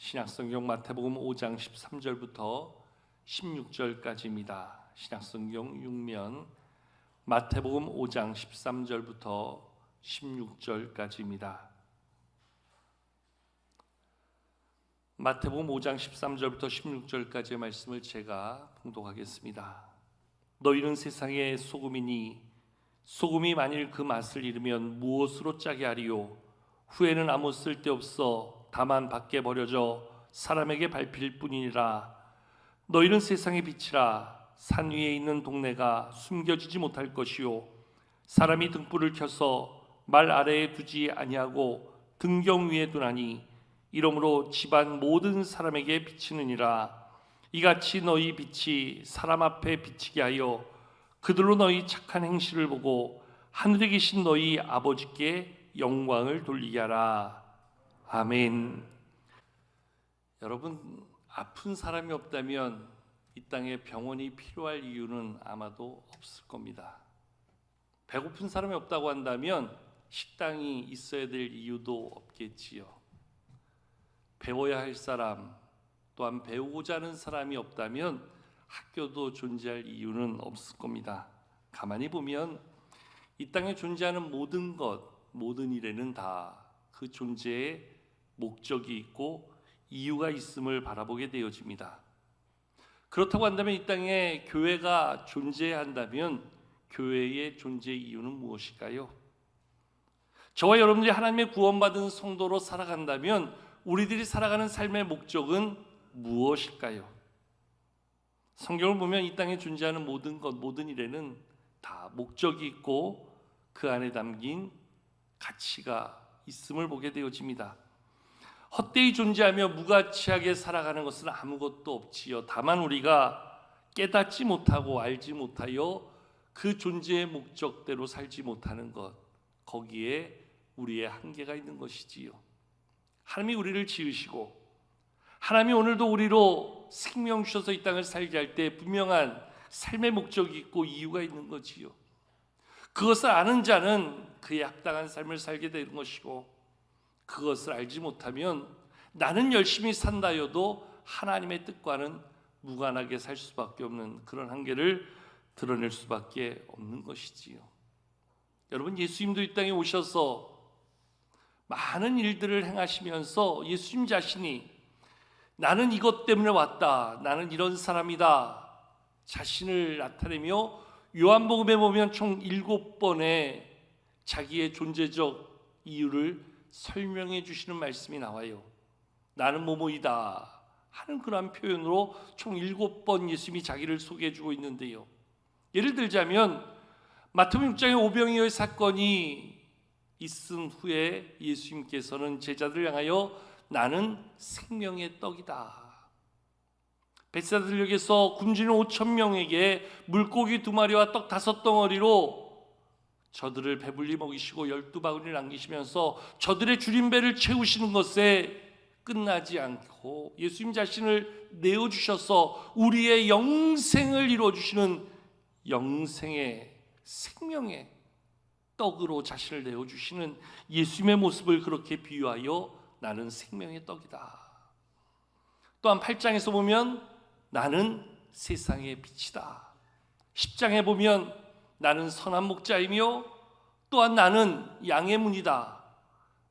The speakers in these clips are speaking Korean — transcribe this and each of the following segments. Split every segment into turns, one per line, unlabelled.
신약성경 마태복음 5장 13절부터 16절까지입니다. 신약성경 6면 마태복음 5장 13절부터 16절까지입니다. 마태복음 5장 13절부터 16절까지의 말씀을 제가 봉독하겠습니다. 너희는 세상의 소금이니 소금이 만일 그 맛을 잃으면 무엇으로 짜게 하리요? 후에는 아무 쓸데없어 다만 밖에 버려져 사람에게 밟힐 뿐이니라. 너희는 세상의 빛이라. 산 위에 있는 동네가 숨겨지지 못할 것이요, 사람이 등불을 켜서 말 아래에 두지 아니하고 등경 위에 두나니 이러므로 집안 모든 사람에게 비치느니라. 이같이 너희 빛이 사람 앞에 비치게 하여 그들로 너희 착한 행실을 보고 하늘에 계신 너희 아버지께 영광을 돌리게 하라. 아멘. 여러분, 아픈 사람이 없다면 이 땅에 병원이 필요할 이유는 아마도 없을 겁니다. 배고픈 사람이 없다고 한다면 식당이 있어야 될 이유도 없겠지요. 배워야 할 사람, 또한 배우고자 하는 사람이 없다면 학교도 존재할 이유는 없을 겁니다. 가만히 보면 이 땅에 존재하는 모든 것, 모든 일에는 다 그 존재에 목적이 있고 이유가 있음을 바라보게 되어집니다. 그렇다고 한다면 이 땅에 교회가 존재해야 한다면 교회의 존재 이유는 무엇일까요? 저와 여러분들이 하나님의 구원받은 성도로 살아간다면 우리들이 살아가는 삶의 목적은 무엇일까요? 성경을 보면 이 땅에 존재하는 모든 것, 모든 일에는 다 목적이 있고 그 안에 담긴 가치가 있음을 보게 되어집니다. 헛되이 존재하며 무가치하게 살아가는 것은 아무것도 없지요. 다만 우리가 깨닫지 못하고 알지 못하여 그 존재의 목적대로 살지 못하는 것, 거기에 우리의 한계가 있는 것이지요. 하나님이 우리를 지으시고 하나님이 오늘도 우리로 생명 주셔서 이 땅을 살게 할 때 분명한 삶의 목적이 있고 이유가 있는 거지요. 그것을 아는 자는 그에 합당한 삶을 살게 되는 것이고, 그것을 알지 못하면 나는 열심히 산다여도 하나님의 뜻과는 무관하게 살 수밖에 없는 그런 한계를 드러낼 수밖에 없는 것이지요. 여러분, 예수님도 이 땅에 오셔서 많은 일들을 행하시면서 예수님 자신이 나는 이것 때문에 왔다, 나는 이런 사람이다 자신을 나타내며 요한복음에 보면 총 7번의 자기의 존재적 이유를 설명해 주시는 말씀이 나와요. 나는 뭐뭐이다 하는 그러한 표현으로 총 7번 예수님이 자기를 소개해 주고 있는데요. 예를 들자면 마태복음 6장의 오병이어의 사건이 있은 후에 예수님께서는 제자들을 향하여 나는 생명의 떡이다. 베세다 들녘에서 굶주린 5,000명에게 물고기 2마리와 떡 5덩어리로 저들을 배불리 먹이시고 12바구니를 남기시면서 저들의 줄인 배를 채우시는 것에 끝나지 않고 예수님 자신을 내어주셔서 우리의 영생을 이루어주시는 영생의 생명의 떡으로 자신을 내어주시는 예수님의 모습을 그렇게 비유하여 나는 생명의 떡이다. 또한 8장에서 보면 나는 세상의 빛이다. 10장에 보면 나는 선한 목자이며 또한 나는 양의 문이다.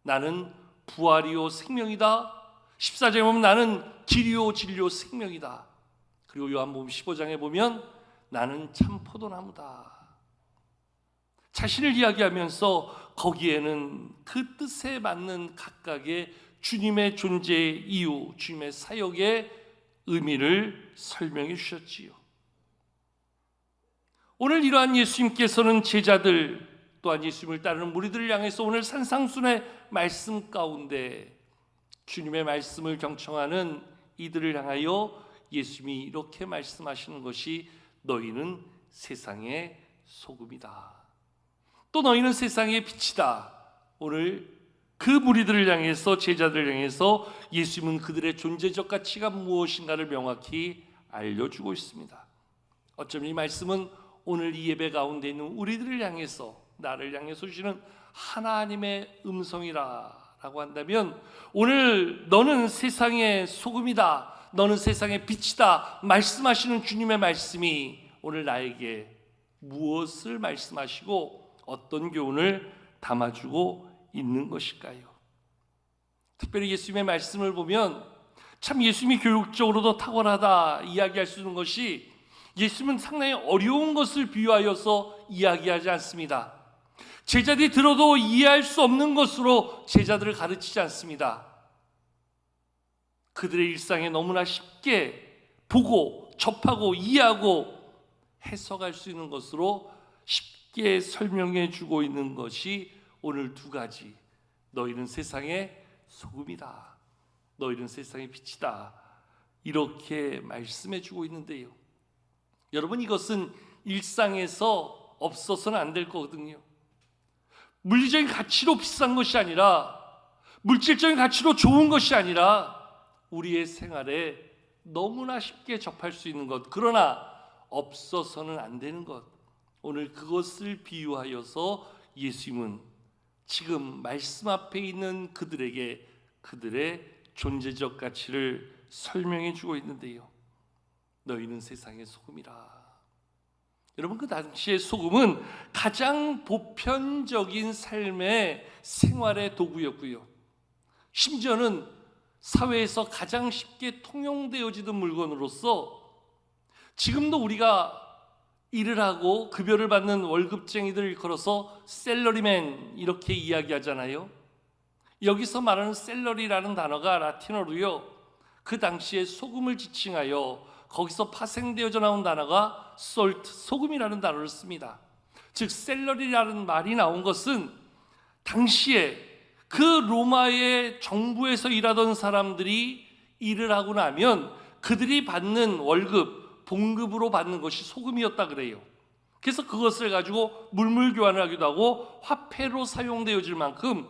나는 부활이요 생명이다. 14장에 보면 나는 길이요 진리요 생명이다. 그리고 요한복음 15장에 보면 나는 참 포도나무다. 자신을 이야기하면서 거기에는 그 뜻에 맞는 각각의 주님의 존재의 이유, 주님의 사역의 의미를 설명해 주셨지요. 오늘 이러한 예수님께서는 제자들 또한 예수님을 따르는 무리들을 향해서 오늘 산상순의 말씀 가운데 주님의 말씀을 경청하는 이들을 향하여 예수님이 이렇게 말씀하시는 것이 너희는 세상의 소금이다. 또 너희는 세상의 빛이다. 오늘 그 무리들을 향해서 제자들을 향해서 예수님은 그들의 존재적 가치가 무엇인가를 명확히 알려주고 있습니다. 어쩌면 이 말씀은 오늘 이 예배 가운데 있는 우리들을 향해서 나를 향해서 주시는 하나님의 음성이라 라고 한다면 오늘 너는 세상의 소금이다, 너는 세상의 빛이다 말씀하시는 주님의 말씀이 오늘 나에게 무엇을 말씀하시고 어떤 교훈을 담아주고 있는 것일까요? 특별히 예수님의 말씀을 보면 참 예수님이 교육적으로도 탁월하다 이야기할 수 있는 것이, 예수님은 상당히 어려운 것을 비유하여서 이야기하지 않습니다. 제자들이 들어도 이해할 수 없는 것으로 제자들을 가르치지 않습니다. 그들의 일상에 너무나 쉽게 보고 접하고 이해하고 해석할 수 있는 것으로 쉽게 설명해 주고 있는 것이 오늘 두 가지, 너희는 세상의 소금이다, 너희는 세상의 빛이다, 이렇게 말씀해 주고 있는데요, 여러분 이것은 일상에서 없어서는 안 될 거거든요. 물리적인 가치로 비싼 것이 아니라, 물질적인 가치로 좋은 것이 아니라 우리의 생활에 너무나 쉽게 접할 수 있는 것, 그러나 없어서는 안 되는 것, 오늘 그것을 비유하여서 예수님은 지금 말씀 앞에 있는 그들에게 그들의 존재적 가치를 설명해 주고 있는데요, 너희는 세상의 소금이라. 여러분 그 당시의 소금은 가장 보편적인 삶의 생활의 도구였고요, 심지어는 사회에서 가장 쉽게 통용되어지는 물건으로서 지금도 우리가 일을 하고 급여를 받는 월급쟁이들을 걸어서 셀러리맨 이렇게 이야기하잖아요. 여기서 말하는 셀러리라는 단어가 라틴어로요, 그 당시에 소금을 지칭하여 거기서 파생되어져 나온 단어가 salt, 소금이라는 단어를 씁니다. 즉 셀러리라는 말이 나온 것은 당시에 그 로마의 정부에서 일하던 사람들이 일을 하고 나면 그들이 받는 월급, 봉급으로 받는 것이 소금이었다 그래요. 그래서 그것을 가지고 물물 교환을 하기도 하고 화폐로 사용되어질 만큼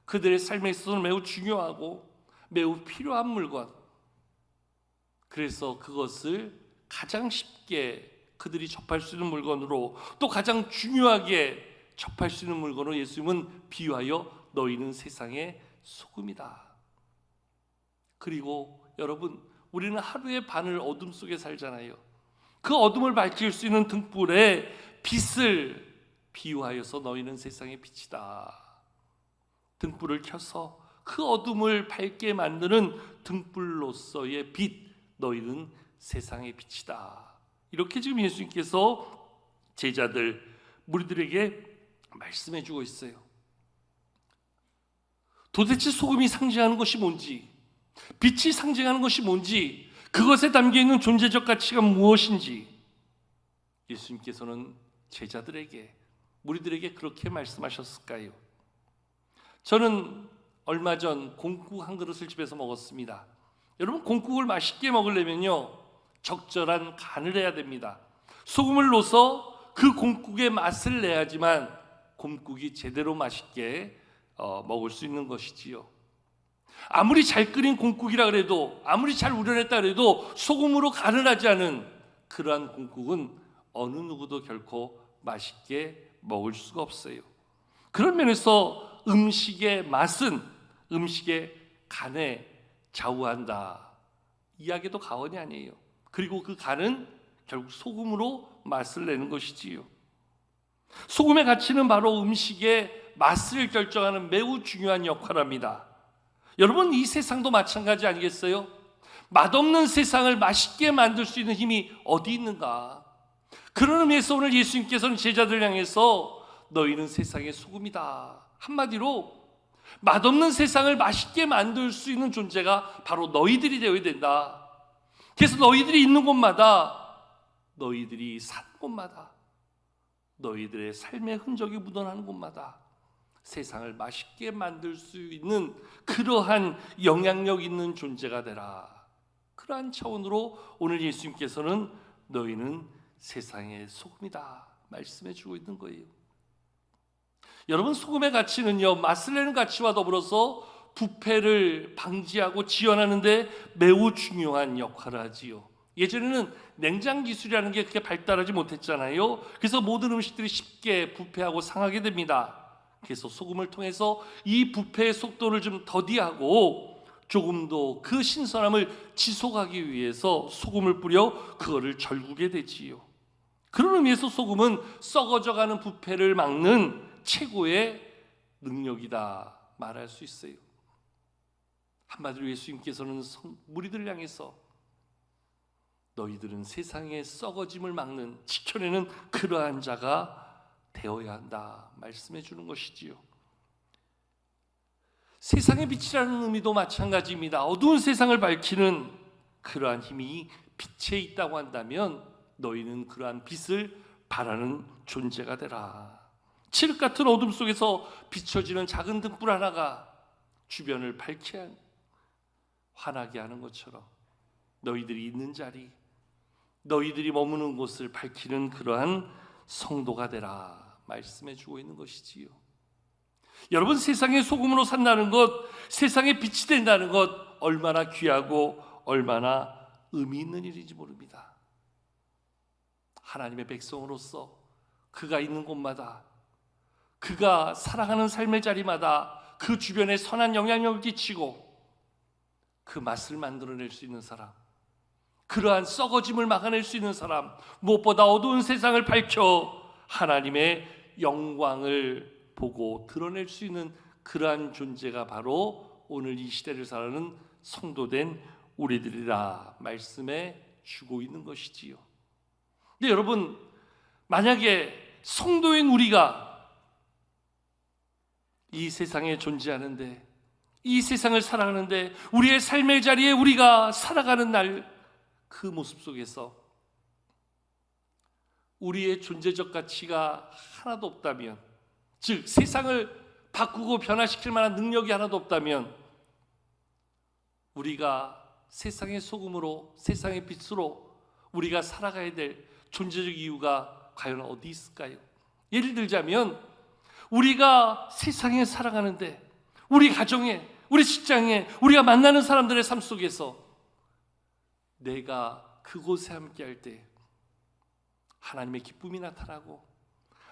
그들의 삶에 있어서는 매우 중요하고 매우 필요한 물건, 그래서 그것을 가장 쉽게 그들이 접할 수 있는 물건으로, 또 가장 중요하게 접할 수 있는 물건으로 예수님은 비유하여 너희는 세상의 소금이다. 그리고 여러분 우리는 하루의 반을 어둠 속에 살잖아요. 그 어둠을 밝힐 수 있는 등불의 빛을 비유하여서 너희는 세상의 빛이다. 등불을 켜서 그 어둠을 밝게 만드는 등불로서의 빛, 너희는 세상의 빛이다. 이렇게 지금 예수님께서 제자들, 무리들에게 말씀해 주고 있어요. 도대체 소금이 상징하는 것이 뭔지, 빛이 상징하는 것이 뭔지, 그것에 담겨있는 존재적 가치가 무엇인지 예수님께서는 제자들에게, 무리들에게 그렇게 말씀하셨을까요? 저는 얼마 전 곰국 한 그릇을 집에서 먹었습니다. 여러분 곰국을 맛있게 먹으려면요 적절한 간을 해야 됩니다. 소금을 넣어서 그 곰국의 맛을 내야지만 곰국이 제대로 맛있게 먹을 수 있는 것이지요. 아무리 잘 끓인 곰국이라 그래도, 아무리 잘 우려냈다 그래도 소금으로 간을 하지 않은 그러한 곰국은 어느 누구도 결코 맛있게 먹을 수가 없어요. 그런 면에서 음식의 맛은 음식의 간에 좌우한다, 이야기도 과언이 아니에요. 그리고 그 간은 결국 소금으로 맛을 내는 것이지요. 소금의 가치는 바로 음식의 맛을 결정하는 매우 중요한 역할을 합니다. 여러분 이 세상도 마찬가지 아니겠어요? 맛없는 세상을 맛있게 만들 수 있는 힘이 어디 있는가? 그런 의미에서 오늘 예수님께서는 제자들 향해서 너희는 세상의 소금이다, 한마디로 맛없는 세상을 맛있게 만들 수 있는 존재가 바로 너희들이 되어야 된다. 그래서 너희들이 있는 곳마다, 너희들이 사는 곳마다, 너희들의 삶의 흔적이 묻어나는 곳마다 세상을 맛있게 만들 수 있는 그러한 영향력 있는 존재가 되라. 그러한 차원으로 오늘 예수님께서는 너희는 세상의 소금이다 말씀해 주고 있는 거예요. 여러분 소금의 가치는요 맛을 내는 가치와 더불어서 부패를 방지하고 지연하는 데 매우 중요한 역할을 하지요. 예전에는 냉장 기술이라는 게 그렇게 발달하지 못했잖아요. 그래서 모든 음식들이 쉽게 부패하고 상하게 됩니다. 그래서 소금을 통해서 이 부패의 속도를 좀 더디하고 조금 더 그 신선함을 지속하기 위해서 소금을 뿌려 그거를 절구게 되지요. 그런 의미에서 소금은 썩어져가는 부패를 막는 최고의 능력이다 말할 수 있어요. 한마디로 예수님께서는 무리들을 향해서 너희들은 세상의 썩어짐을 막는, 지켜내는 그러한 자가 되어야 한다 말씀해 주는 것이지요. 세상의 빛이라는 의미도 마찬가지입니다. 어두운 세상을 밝히는 그러한 힘이 빛에 있다고 한다면 너희는 그러한 빛을 발하는 존재가 되라. 칠흑 같은 어둠 속에서 비춰지는 작은 등불 하나가 주변을 밝게 환하게 하는 것처럼 너희들이 있는 자리, 너희들이 머무는 곳을 밝히는 그러한 성도가 되라 말씀해 주고 있는 것이지요. 여러분, 세상의 소금으로 산다는 것, 세상의 빛이 된다는 것 얼마나 귀하고 얼마나 의미 있는 일인지 모릅니다. 하나님의 백성으로서 그가 있는 곳마다, 그가 살아가는 삶의 자리마다 그 주변에 선한 영향력을 끼치고 그 맛을 만들어낼 수 있는 사람, 그러한 썩어짐을 막아낼 수 있는 사람, 무엇보다 어두운 세상을 밝혀 하나님의 영광을 보고 드러낼 수 있는 그러한 존재가 바로 오늘 이 시대를 살아가는 성도된 우리들이라 말씀해 주고 있는 것이지요. 근데 여러분, 만약에 성도인 우리가 이 세상에 존재하는데, 이 세상을 살아가는데, 우리의 삶의 자리에 우리가 살아가는 날 그 모습 속에서 우리의 존재적 가치가 하나도 없다면, 즉 세상을 바꾸고 변화시킬 만한 능력이 하나도 없다면 우리가 세상의 소금으로, 세상의 빛으로 우리가 살아가야 될 존재적 이유가 과연 어디 있을까요? 예를 들자면 우리가 세상에 살아가는데, 우리 가정에, 우리 직장에, 우리가 만나는 사람들의 삶 속에서 내가 그곳에 함께 할 때 하나님의 기쁨이 나타나고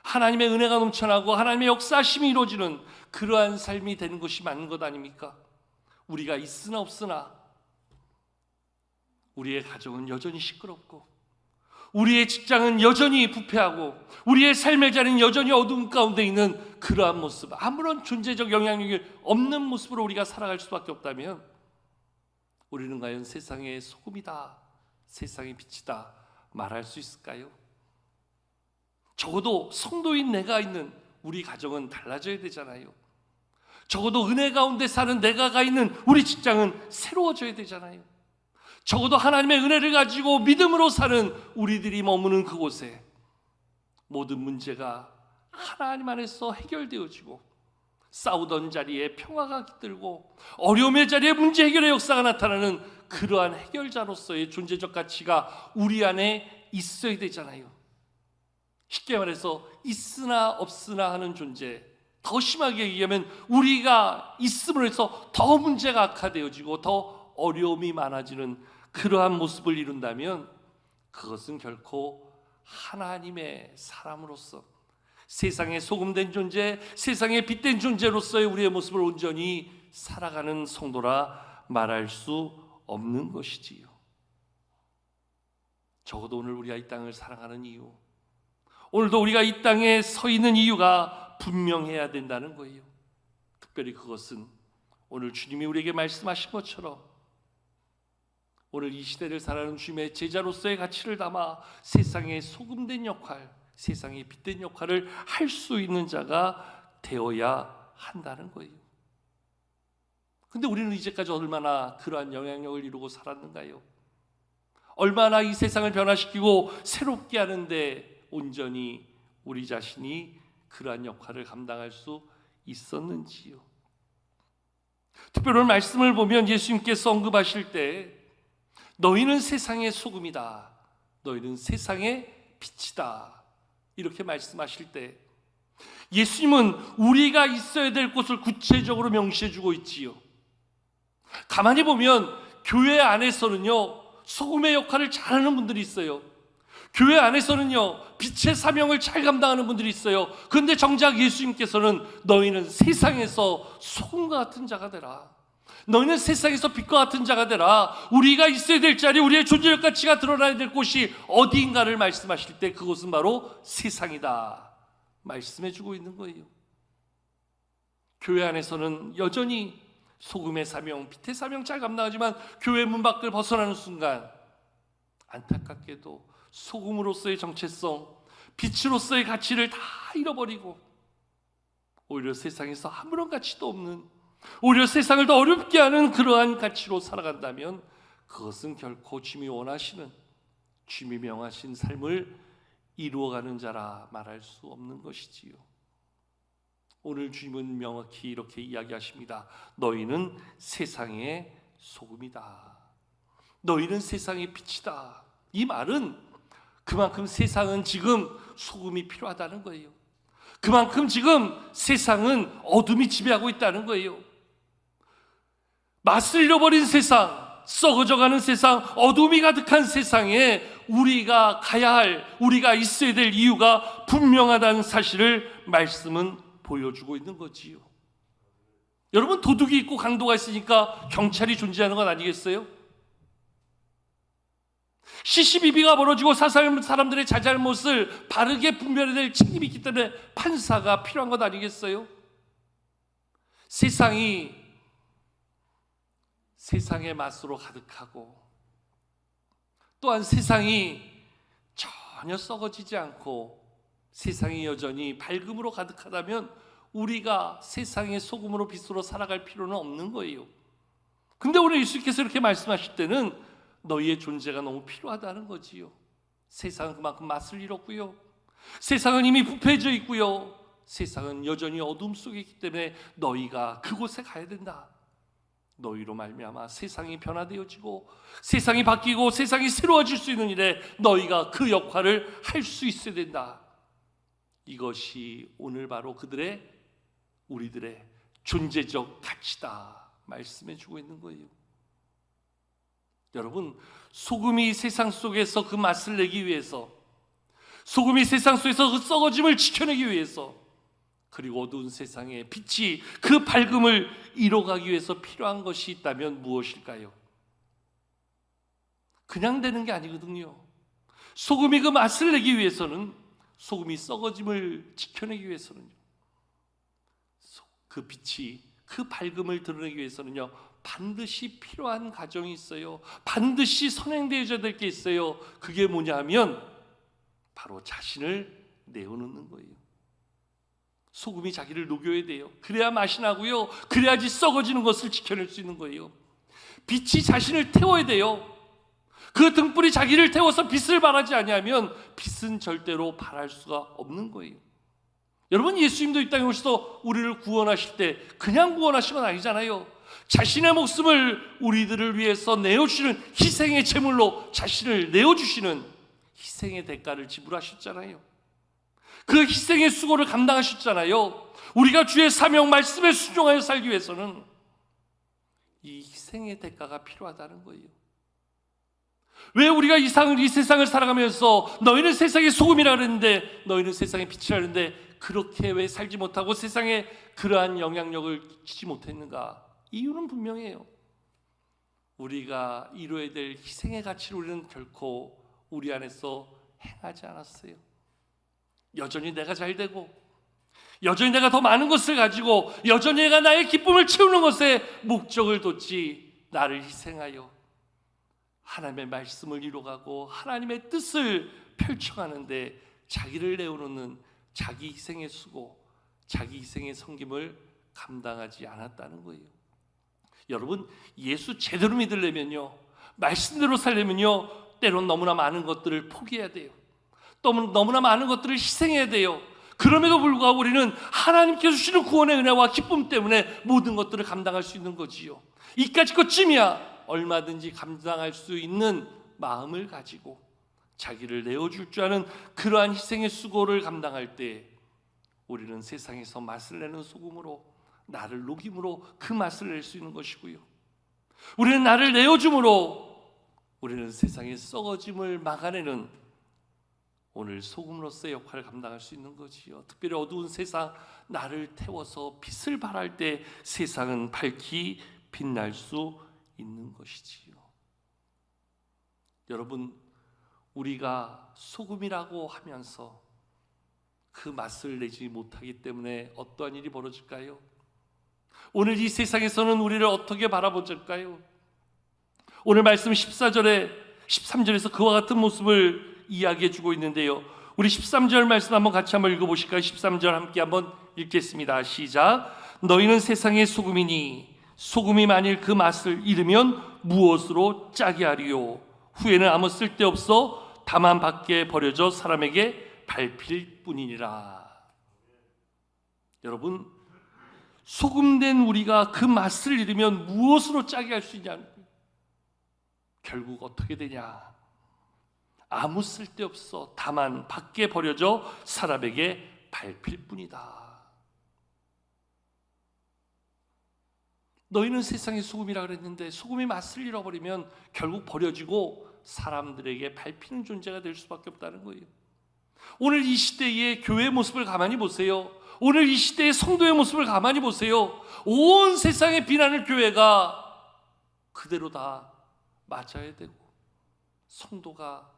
하나님의 은혜가 넘쳐나고 하나님의 역사심이 이루어지는 그러한 삶이 되는 것이 맞는 것 아닙니까? 우리가 있으나 없으나 우리의 가정은 여전히 시끄럽고, 우리의 직장은 여전히 부패하고, 우리의 삶의 자리는 여전히 어두운 가운데 있는 그러한 모습, 아무런 존재적 영향력이 없는 모습으로 우리가 살아갈 수밖에 없다면 우리는 과연 세상의 소금이다, 세상의 빛이다 말할 수 있을까요? 적어도 성도인 내가 있는 우리 가정은 달라져야 되잖아요. 적어도 은혜 가운데 사는 내가가 있는 우리 직장은 새로워져야 되잖아요. 적어도 하나님의 은혜를 가지고 믿음으로 사는 우리들이 머무는 그곳에 모든 문제가 하나님 안에서 해결되어지고, 싸우던 자리에 평화가 깃들고 어려움의 자리에 문제 해결의 역사가 나타나는 그러한 해결자로서의 존재적 가치가 우리 안에 있어야 되잖아요. 쉽게 말해서 있으나 없으나 하는 존재, 더 심하게 얘기하면 우리가 있음으로 해서 더 문제가 악화되어지고 더 어려움이 많아지는 그러한 모습을 이룬다면 그것은 결코 하나님의 사람으로서, 세상에 소금된 존재, 세상에 빛된 존재로서의 우리의 모습을 온전히 살아가는 성도라 말할 수 없는 것이지요. 적어도 오늘 우리가 이 땅을 살아가는 이유, 오늘도 우리가 이 땅에 서 있는 이유가 분명해야 된다는 거예요. 특별히 그것은 오늘 주님이 우리에게 말씀하신 것처럼 오늘 이 시대를 살아가는 주님의 제자로서의 가치를 담아 세상에 소금된 역할, 세상에 빛된 역할을 할 수 있는 자가 되어야 한다는 거예요. 근데 우리는 이제까지 얼마나 그러한 영향력을 이루고 살았는가요? 얼마나 이 세상을 변화시키고 새롭게 하는데 온전히 우리 자신이 그러한 역할을 감당할 수 있었는지요? 특별히 오늘 말씀을 보면 예수님께서 언급하실 때 너희는 세상의 소금이다, 너희는 세상의 빛이다 이렇게 말씀하실 때 예수님은 우리가 있어야 될 곳을 구체적으로 명시해 주고 있지요. 가만히 보면 교회 안에서는요, 소금의 역할을 잘하는 분들이 있어요. 교회 안에서는요, 빛의 사명을 잘 감당하는 분들이 있어요. 그런데 정작 예수님께서는 너희는 세상에서 소금과 같은 자가 되라. 너희는 세상에서 빛과 같은 자가 되라. 우리가 있어야 될 자리, 우리의 존재력 가치가 드러나야 될 곳이 어디인가를 말씀하실 때 그곳은 바로 세상이다 말씀해주고 있는 거예요. 교회 안에서는 여전히 소금의 사명, 빛의 사명 잘 감당하지만 교회 문 밖을 벗어나는 순간 안타깝게도 소금으로서의 정체성, 빛으로서의 가치를 다 잃어버리고 오히려 세상에서 아무런 가치도 없는, 오히려 세상을 더 어렵게 하는 그러한 가치로 살아간다면 그것은 결코 주님이 원하시는, 주님이 명하신 삶을 이루어가는 자라 말할 수 없는 것이지요. 오늘 주님은 명확히 이렇게 이야기하십니다. 너희는 세상의 소금이다. 너희는 세상의 빛이다. 이 말은 그만큼 세상은 지금 소금이 필요하다는 거예요. 그만큼 지금 세상은 어둠이 지배하고 있다는 거예요. 맛을 잃어버린 세상, 썩어져가는 세상, 어둠이 가득한 세상에 우리가 가야 할, 우리가 있어야 될 이유가 분명하다는 사실을 말씀은 보여주고 있는 거지요. 여러분, 도둑이 있고 강도가 있으니까 경찰이 존재하는 건 아니겠어요? 시시비비가 벌어지고 사람들의 자잘못을 바르게 분별해야 될 책임이 있기 때문에 판사가 필요한 것 아니겠어요? 세상이 세상의 맛으로 가득하고 또한 세상이 전혀 썩어지지 않고 세상이 여전히 밝음으로 가득하다면 우리가 세상의 소금으로 빛으로 살아갈 필요는 없는 거예요. 근데 오늘 예수께서 이렇게 말씀하실 때는 너희의 존재가 너무 필요하다는 거지요. 세상은 그만큼 맛을 잃었고요, 세상은 이미 부패해져 있고요, 세상은 여전히 어둠 속에 있기 때문에 너희가 그곳에 가야 된다. 너희로 말미암아 세상이 변화되어지고 세상이 바뀌고 세상이 새로워질 수 있는 일에 너희가 그 역할을 할 수 있어야 된다. 이것이 오늘 바로 우리들의 존재적 가치다 말씀해 주고 있는 거예요. 여러분, 소금이 세상 속에서 그 맛을 내기 위해서, 소금이 세상 속에서 그 썩어짐을 지켜내기 위해서, 그리고 어두운 세상에 빛이 그 밝음을 이뤄가기 위해서 필요한 것이 있다면 무엇일까요? 그냥 되는 게 아니거든요. 소금이 그 맛을 내기 위해서는, 소금이 썩어짐을 지켜내기 위해서는요, 그 빛이 그 밝음을 드러내기 위해서는요, 반드시 필요한 과정이 있어요. 반드시 선행되어야 될 게 있어요. 그게 뭐냐 하면 바로 자신을 내어놓는 거예요. 소금이 자기를 녹여야 돼요. 그래야 맛이 나고요, 그래야지 썩어지는 것을 지켜낼 수 있는 거예요. 빛이 자신을 태워야 돼요. 그 등불이 자기를 태워서 빛을 발하지 아니하면 빛은 절대로 발할 수가 없는 거예요. 여러분, 예수님도 이 땅에 오셔서 우리를 구원하실 때 그냥 구원하신 건 아니잖아요. 자신의 목숨을 우리들을 위해서 내어주시는, 희생의 제물로 자신을 내어주시는 희생의 대가를 지불하셨잖아요. 그 희생의 수고를 감당하셨잖아요. 우리가 주의 사명 말씀에 순종하여 살기 위해서는 이 희생의 대가가 필요하다는 거예요. 왜 우리가 이 세상을 살아가면서 너희는 세상의 소금이라 그랬는데, 너희는 세상의 빛이라 그랬는데 그렇게 왜 살지 못하고 세상에 그러한 영향력을 끼치지 못했는가? 이유는 분명해요. 우리가 이루어야 될 희생의 가치를 우리는 결코 우리 안에서 행하지 않았어요. 여전히 내가 잘 되고, 여전히 내가 더 많은 것을 가지고, 여전히 내가 나의 기쁨을 채우는 것에 목적을 뒀지, 나를 희생하여 하나님의 말씀을 이루어가고 하나님의 뜻을 펼쳐가는데 자기를 내어놓는 자기 희생의 수고, 자기 희생의 섬김을 감당하지 않았다는 거예요. 여러분, 예수 제대로 믿으려면요, 말씀대로 살려면요, 때론 너무나 많은 것들을 포기해야 돼요. 또 너무나 많은 것들을 희생해야 돼요. 그럼에도 불구하고 우리는 하나님께서 주시는 구원의 은혜와 기쁨 때문에 모든 것들을 감당할 수 있는 거지요. 이까짓 것쯤이야 얼마든지 감당할 수 있는 마음을 가지고 자기를 내어줄 줄 아는 그러한 희생의 수고를 감당할 때 우리는 세상에서 맛을 내는 소금으로, 나를 녹임으로 그 맛을 낼 수 있는 것이고요, 우리는 나를 내어줌으로 우리는 세상의 썩어짐을 막아내는 오늘 소금으로서의 역할을 감당할 수 있는 거지요. 특별히 어두운 세상, 나를 태워서 빛을 발할 때 세상은 밝히 빛날 수 있는 것이지요. 여러분, 우리가 소금이라고 하면서 그 맛을 내지 못하기 때문에 어떠한 일이 벌어질까요? 오늘 이 세상에서는 우리를 어떻게 바라보실까요? 오늘 말씀 13절에서 그와 같은 모습을 이야기해 주고 있는데요, 우리 13절 말씀 같이 한번 읽어보실까요? 13절 함께 한번 읽겠습니다. 시작. 너희는 세상의 소금이니 소금이 만일 그 맛을 잃으면 무엇으로 짜게 하리요? 후에는 아무 쓸데없어 다만 밖에 버려져 사람에게 밟힐 뿐이니라. 여러분, 소금된 우리가 그 맛을 잃으면 무엇으로 짜게 할 수 있냐는 거예요. 결국 어떻게 되냐? 아무 쓸데없어 다만 밖에 버려져 사람에게 밟힐 뿐이다. 너희는 세상의 소금이라 그랬는데 소금이 맛을 잃어버리면 결국 버려지고 사람들에게 밟히는 존재가 될 수밖에 없다는 거예요. 오늘 이 시대의 교회의 모습을 가만히 보세요. 오늘 이 시대의 성도의 모습을 가만히 보세요. 온 세상의 비난을 교회가 그대로 다 맞아야 되고, 성도가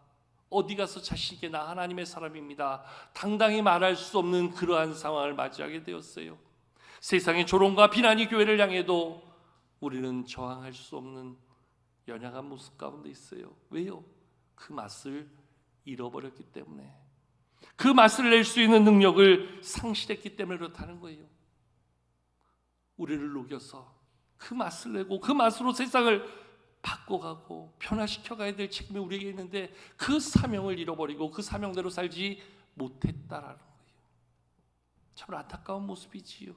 어디 가서 자신 있게 나 하나님의 사람입니다 당당히 말할 수 없는 그러한 상황을 맞이하게 되었어요. 세상의 조롱과 비난이 교회를 향해도 우리는 저항할 수 없는 연약한 모습 가운데 있어요. 왜요? 그 맛을 잃어버렸기 때문에, 그 맛을 낼 수 있는 능력을 상실했기 때문에 그렇다는 거예요. 우리를 녹여서 그 맛을 내고 그 맛으로 세상을 바꿔가고 변화시켜가야 될 책임이 우리에게 있는데 그 사명을 잃어버리고 그 사명대로 살지 못했다라는 거예요. 참 안타까운 모습이지요.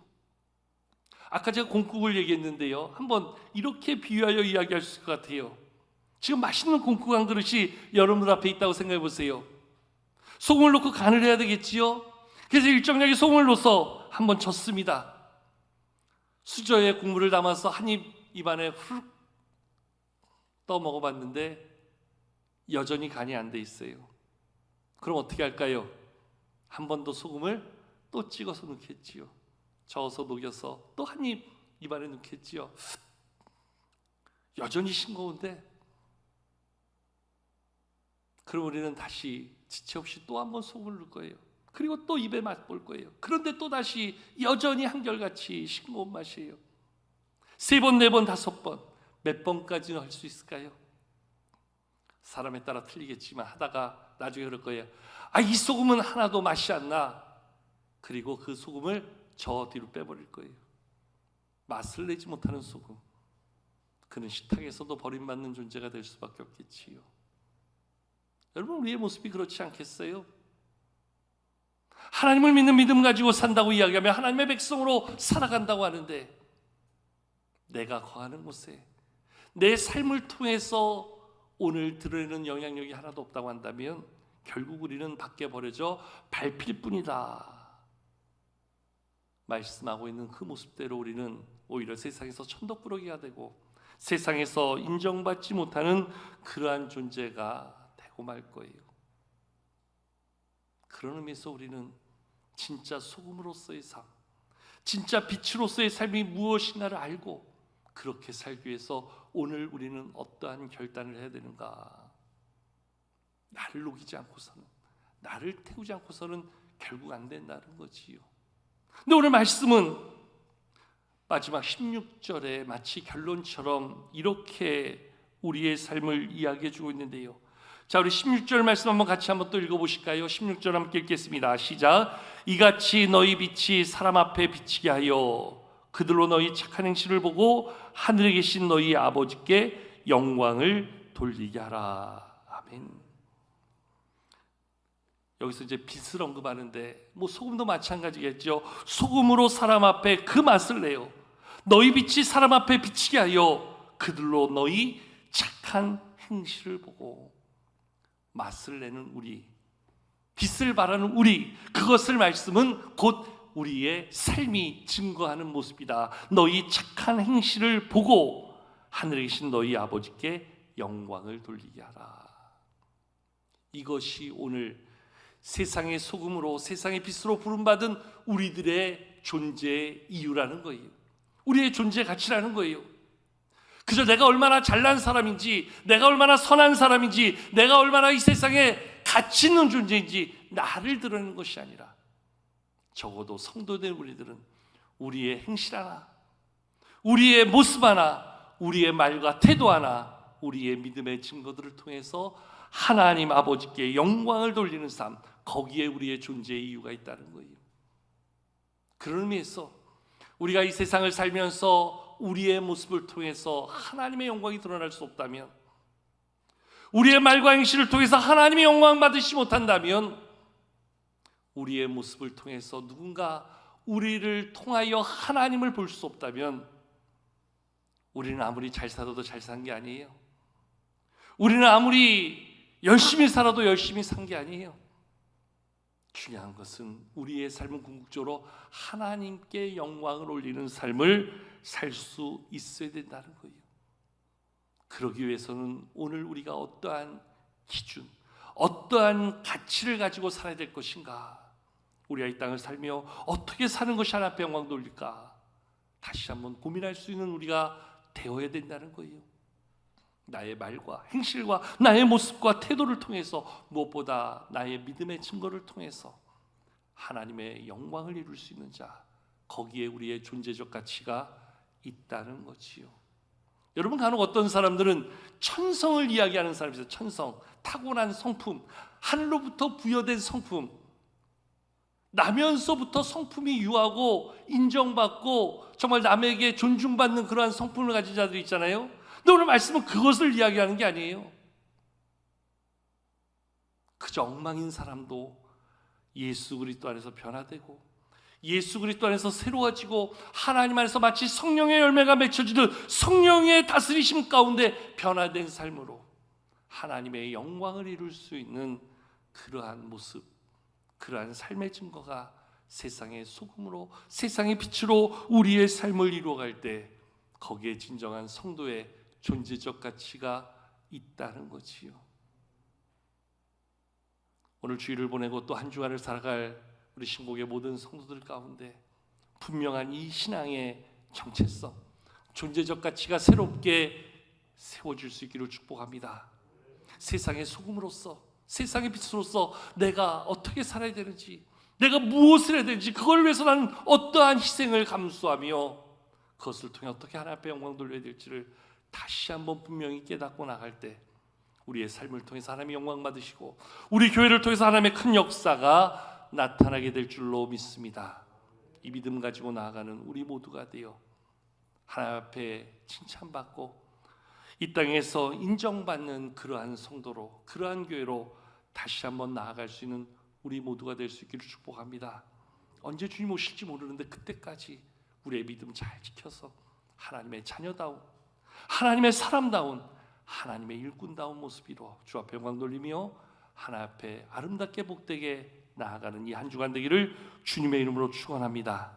아까 제가 콩국을 얘기했는데요, 한번 이렇게 비유하여 이야기할 수 있을 것 같아요. 지금 맛있는 콩국 한 그릇이 여러분들 앞에 있다고 생각해 보세요. 소금을 넣고 간을 해야 되겠지요. 그래서 일정량의 소금을 넣어서 한번 젓습니다. 수저에 국물을 담아서 한 입 입안에 훅 떠 먹어봤는데 여전히 간이 안 돼 있어요. 그럼 어떻게 할까요? 한 번 더 소금을 또 찍어서 넣겠지요. 저어서 녹여서 또 한 입 입안에 넣겠지요. 여전히 싱거운데, 그럼 우리는 다시 지체 없이 또 한 번 소금을 넣을 거예요. 그리고 또 입에 맛볼 거예요. 그런데 또 다시 여전히 한결같이 싱거운 맛이에요. 3번, 4번, 5번, 몇 번까지는 할 수 있을까요? 사람에 따라 틀리겠지만 하다가 나중에 그럴 거예요. 이 소금은 하나도 맛이 안 나. 그리고 그 소금을 저 뒤로 빼버릴 거예요. 맛을 내지 못하는 소금, 그는 식탁에서도 버림받는 존재가 될 수밖에 없겠지요. 여러분, 우리의 모습이 그렇지 않겠어요? 하나님을 믿는 믿음 가지고 산다고 이야기하며 하나님의 백성으로 살아간다고 하는데, 내가 거하는 곳에 내 삶을 통해서 오늘 드러내는 영향력이 하나도 없다고 한다면 결국 우리는 밖에 버려져 밟힐 뿐이다 말씀하고 있는 그 모습대로 우리는 오히려 세상에서 천덕꾸러기가 되고 세상에서 인정받지 못하는 그러한 존재가 되고 말 거예요. 그런 의미에서 우리는 진짜 소금으로서의 삶, 진짜 빛으로서의 삶이 무엇인가를 알고 그렇게 살기 위해서 오늘 우리는 어떠한 결단을 해야 되는가? 나를 녹이지 않고서는, 나를 태우지 않고서는 결국 안 된다는 거지요. 근데 오늘 말씀은 마지막 16절에 마치 결론처럼 이렇게 우리의 삶을 이야기해 주고 있는데요. 자, 우리 16절 말씀 한번 같이 한번 또 읽어보실까요? 16절 함께 읽겠습니다. 시작. 이같이 너희 빛이 사람 앞에 비치게 하여 그들로 너희 착한 행실을 보고 하늘에 계신 너희 아버지께 영광을 돌리게 하라. 아멘. 여기서 이제 빛을 언급하는데 소금도 마찬가지겠죠. 소금으로 사람 앞에 그 맛을 내요. 너희 빛이 사람 앞에 비치게 하여 그들로 너희 착한 행실을 보고. 맛을 내는 우리, 빛을 발하는 우리, 그것을 말씀은 곧 우리의 삶이 증거하는 모습이다. 너희 착한 행실을 보고 하늘에 계신 너희 아버지께 영광을 돌리게 하라. 이것이 오늘 세상의 소금으로 세상의 빛으로 부름받은 우리들의 존재의 이유라는 거예요. 우리의 존재 가치라는 거예요. 그저 내가 얼마나 잘난 사람인지, 내가 얼마나 선한 사람인지, 내가 얼마나 이 세상에 가치 있는 존재인지 나를 드러내는 것이 아니라 적어도 성도된 우리들은 우리의 행실 하나, 우리의 모습 하나, 우리의 말과 태도 하나, 우리의 믿음의 증거들을 통해서 하나님 아버지께 영광을 돌리는 삶, 거기에 우리의 존재의 이유가 있다는 거예요. 그런 의미에서 우리가 이 세상을 살면서 우리의 모습을 통해서 하나님의 영광이 드러날 수 없다면, 우리의 말과 행실을 통해서 하나님의 영광 받으시 못한다면, 우리의 모습을 통해서 누군가 우리를 통하여 하나님을 볼 수 없다면 우리는 아무리 잘 살아도 잘 산 게 아니에요. 우리는 아무리 열심히 살아도 열심히 산 게 아니에요. 중요한 것은 우리의 삶은 궁극적으로 하나님께 영광을 올리는 삶을 살 수 있어야 된다는 거예요. 그러기 위해서는 오늘 우리가 어떠한 기준, 어떠한 가치를 가지고 살아야 될 것인가, 우리가 이 땅을 살며 어떻게 사는 것이 하나님 앞에 영광 돌릴까, 다시 한번 고민할 수 있는 우리가 되어야 된다는 거예요. 나의 말과 행실과 나의 모습과 태도를 통해서, 무엇보다 나의 믿음의 증거를 통해서 하나님의 영광을 이룰 수 있는 자, 거기에 우리의 존재적 가치가 있다는 거지요. 여러분, 간혹 어떤 사람들은 천성을 이야기하는 사람이 있어요. 천성, 타고난 성품, 하늘로부터 부여된 성품, 나면서부터 성품이 유하고 인정받고 정말 남에게 존중받는 그러한 성품을 가진 자들이 있잖아요. 근데 오늘 말씀은 그것을 이야기하는 게 아니에요. 그저 엉망인 사람도 예수 그리스도 안에서 변화되고, 예수 그리스도 안에서 새로워지고, 하나님 안에서 마치 성령의 열매가 맺혀지듯 성령의 다스리심 가운데 변화된 삶으로 하나님의 영광을 이룰 수 있는 그러한 모습, 그러한 삶의 증거가 세상의 소금으로, 세상의 빛으로 우리의 삶을 이루어갈 때 거기에 진정한 성도의 존재적 가치가 있다는 거지요. 오늘 주일을 보내고 또 한 주간을 살아갈 우리 신곡의 모든 성도들 가운데 분명한 이 신앙의 정체성, 존재적 가치가 새롭게 세워질 수 있기를 축복합니다. 세상의 소금으로서, 세상의 빛으로서 내가 어떻게 살아야 되는지, 내가 무엇을 해야 되는지, 그걸 위해서 나는 어떠한 희생을 감수하며 그것을 통해 어떻게 하나님 앞에 영광 돌려야 될지를 다시 한번 분명히 깨닫고 나갈 때 우리의 삶을 통해서 하나님의 영광 받으시고 우리 교회를 통해서 하나님의 큰 역사가 나타나게 될 줄로 믿습니다. 이 믿음 가지고 나아가는 우리 모두가 되어 하나님 앞에 칭찬받고 이 땅에서 인정받는 그러한 성도로, 그러한 교회로 다시 한번 나아갈 수 있는 우리 모두가 될 수 있기를 축복합니다. 언제 주님 오실지 모르는데 그때까지 우리의 믿음 잘 지켜서 하나님의 자녀다운, 하나님의 사람다운, 하나님의 일꾼다운 모습으로 주 앞에 영광 돌리며 하나님 앞에 아름답게 복되게 나아가는 이 한 주간 되기를 주님의 이름으로 축원합니다.